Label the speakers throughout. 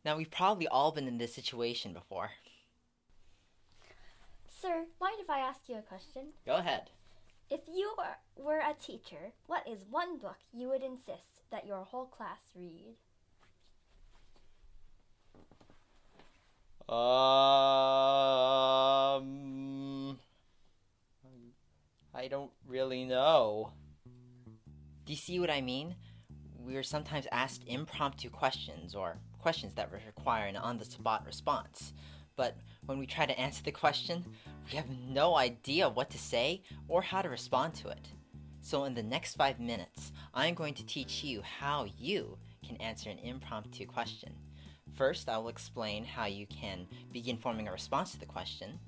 Speaker 1: Now, we've probably all been in this situation before.
Speaker 2: Sir, mind if I ask you a question?
Speaker 1: Go ahead.
Speaker 2: If you were a teacher, what is one book you would insist that your whole class read?
Speaker 1: I don't really know. Do you see what I mean? We're sometimes asked impromptu questions or questions that require an on the spot response. But when we try to answer the question, we have no idea what to say or how to respond to it. So, in the next 5 minutes, I'm going to teach you how you can answer an impromptu question. First, I will explain how you can begin forming a response to the question.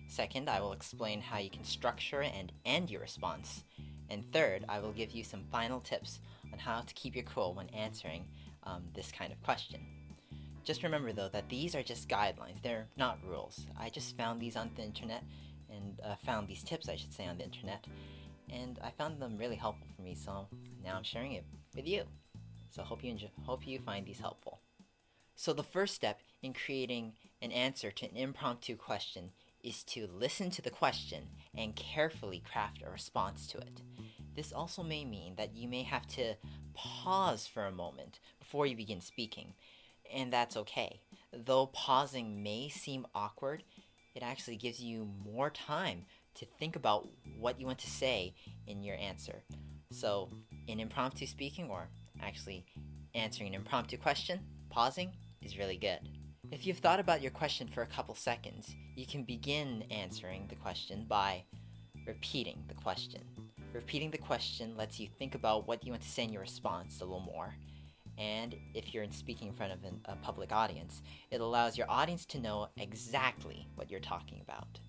Speaker 1: Second, I will explain how you can structure and end your response. And third, I will give you some final tips on how to keep your cool when answering this kind of question. Just remember though that these are just guidelines, they're not rules. I just found these on the internet and found these tips, I should say, on the internet, and I found them really helpful for me, so now I'm sharing it with you. So hope you find these helpful. So the first step in creating an answer to an impromptu question is to listen to the question and carefully craft a response to it. This also may mean that you may have to pause for a moment before you begin speaking, and that's okay. Though pausing may seem awkward, it actually gives you more time to think about what you want to say in your answer. So, in impromptu speaking, or actually answering an impromptu question, pausing is really good. If you've thought about your question for a couple seconds, you can begin answering the question by repeating the question. Repeating the question lets you think about what you want to say in your response a little more. And if you're speaking in front of a public audience, it allows your audience to know exactly what you're talking about.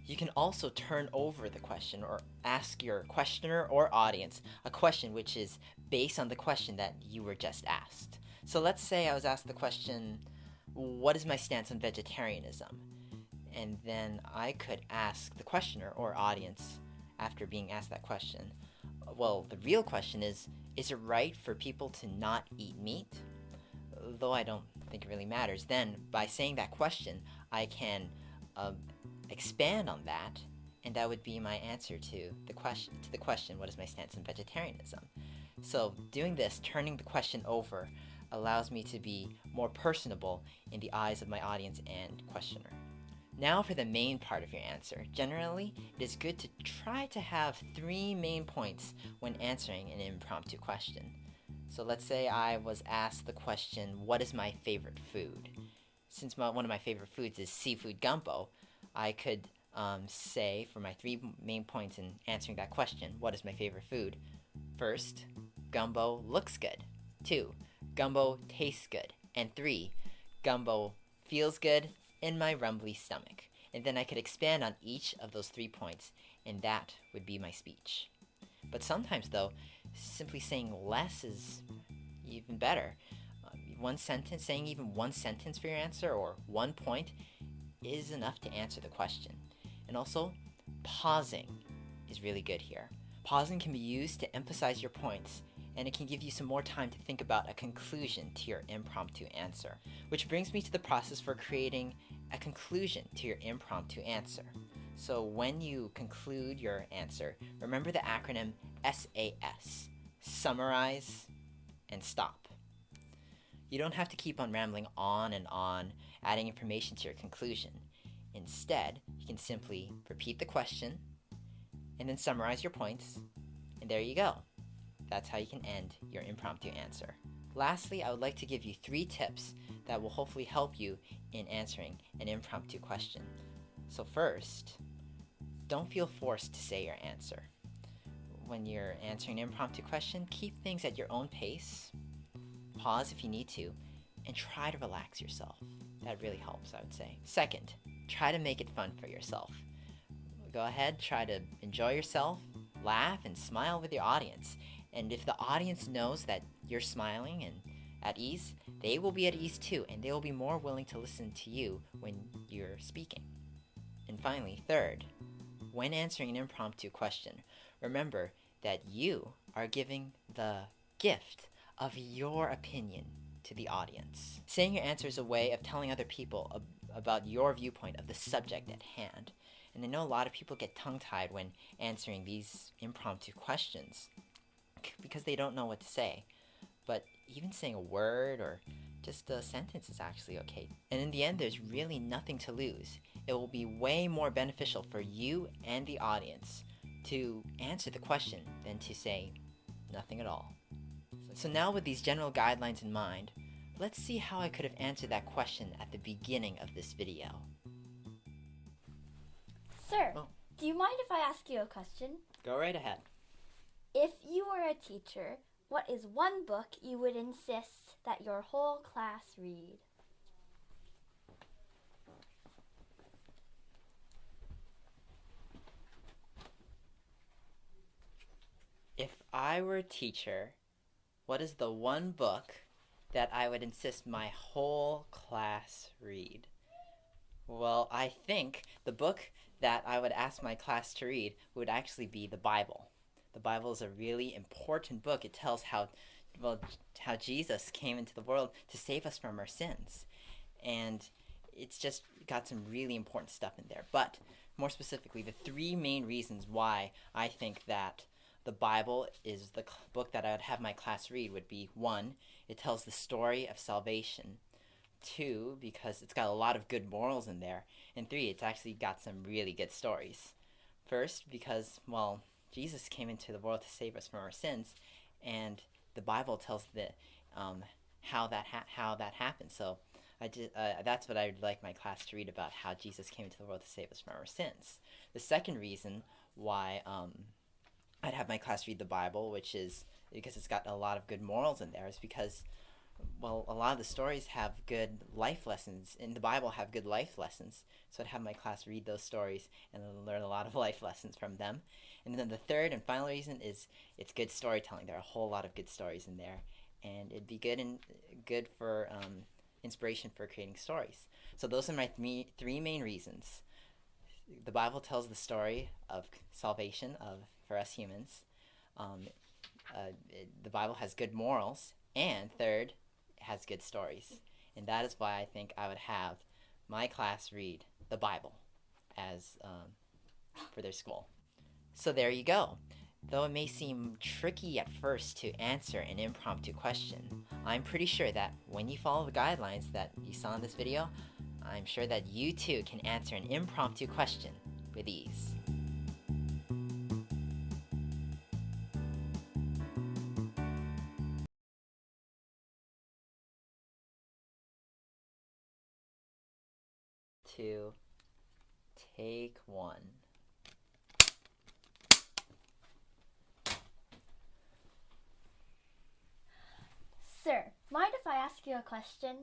Speaker 1: You can also turn over the question or ask your questioner or audience a question which is based on the question that you were just asked. So let's say I was asked the question, what is my stance on vegetarianism? And then I could ask the questioner or audience after being asked that question, well, the real question is it right for people to not eat meat? Though I don't think it really matters, then by saying that question, I can expand on that, and that would be my answer to the question, what is my stance on vegetarianism? So doing this, turning the question over, allows me to be more personable in the eyes of my audience and questioner. Now for the main part of your answer. Generally, it is good to try to have 3 main points when answering an impromptu question. So let's say I was asked the question, what is my favorite food? Since one of my favorite foods is seafood gumbo, I could say for my 3 main points in answering that question, what is my favorite food? First, gumbo looks good. 2, gumbo tastes good. And 3, gumbo feels good in my rumbly stomach. And then I could expand on each of those 3 points, and that would be my speech. But sometimes, though, simply saying less is even better. Saying even one sentence for your answer or 1 point is enough to answer the question. And also, pausing is really good here. Pausing can be used to emphasize your points, and it can give you some more time to think about a conclusion to your impromptu answer. Which brings me to the process for creating a conclusion to your impromptu answer. So when you conclude your answer, remember the acronym SAS: summarize and stop. You don't have to keep on rambling on and on, adding information to your conclusion. Instead, you can simply repeat the question and then summarize your points, and there you go. That's how you can end your impromptu answer. Lastly, I would like to give you 3 tips that will hopefully help you in answering an impromptu question. So first, don't feel forced to say your answer. When you're answering an impromptu question, keep things at your own pace, pause if you need to, and try to relax yourself. That really helps, I would say. Second, try to make it fun for yourself. Go ahead, try to enjoy yourself, laugh, and smile with your audience. And if the audience knows that you're smiling and at ease, they will be at ease too, and they will be more willing to listen to you when you're speaking. And finally, third, when answering an impromptu question, remember that you are giving the gift of your opinion to the audience. Saying your answer is a way of telling other people about your viewpoint of the subject at hand. And I know a lot of people get tongue-tied when answering these impromptu questions because they don't know what to say. But even saying a word or just a sentence is actually okay. And in the end, there's really nothing to lose. It will be way more beneficial for you and the audience to answer the question than to say nothing at all. So now with these general guidelines in mind, let's see how I could have answered that question at the beginning of this video.
Speaker 2: Sir, do you mind if I ask you a question?
Speaker 1: Go right ahead.
Speaker 2: If you were a teacher, what is one book you would insist that your whole class read?
Speaker 1: If I were a teacher, what is the one book that I would insist my whole class read? Well, I think the book that I would ask my class to read would actually be the Bible. The Bible is a really important book. It tells how Jesus came into the world to save us from our sins. And it's just got some really important stuff in there. But more specifically, the three main reasons why I think that the Bible is the book that I would have my class read would be: 1, it tells the story of salvation; 2, because it's got a lot of good morals in there; and 3, it's actually got some really good stories. First, because, well, Jesus came into the world to save us from our sins, and the Bible tells how that happened. So that's what I would like my class to read, about how Jesus came into the world to save us from our sins. The second reason why I'd have my class read the Bible, which is because it's got a lot of good morals in there, is because, well, a lot of the stories have good life lessons. In the Bible have good life lessons. So I'd have my class read those stories and learn a lot of life lessons from them. And then the third and final reason is it's good storytelling. There are a whole lot of good stories in there. And it'd be good for inspiration for creating stories. So those are my three main reasons. The Bible tells the story of salvation for us humans. The Bible has good morals. And third, it has good stories. And that is why I think I would have my class read the Bible as for their school. So there you go. Though it may seem tricky at first to answer an impromptu question, I'm pretty sure that when you follow the guidelines that you saw in this video, I'm sure that you too can answer an impromptu question with ease. To take one.
Speaker 2: Sir, mind if I ask you a question?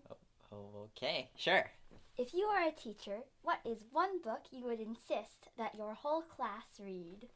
Speaker 1: Okay, sure.
Speaker 2: If you were a teacher, what is one book you would insist that your whole class read?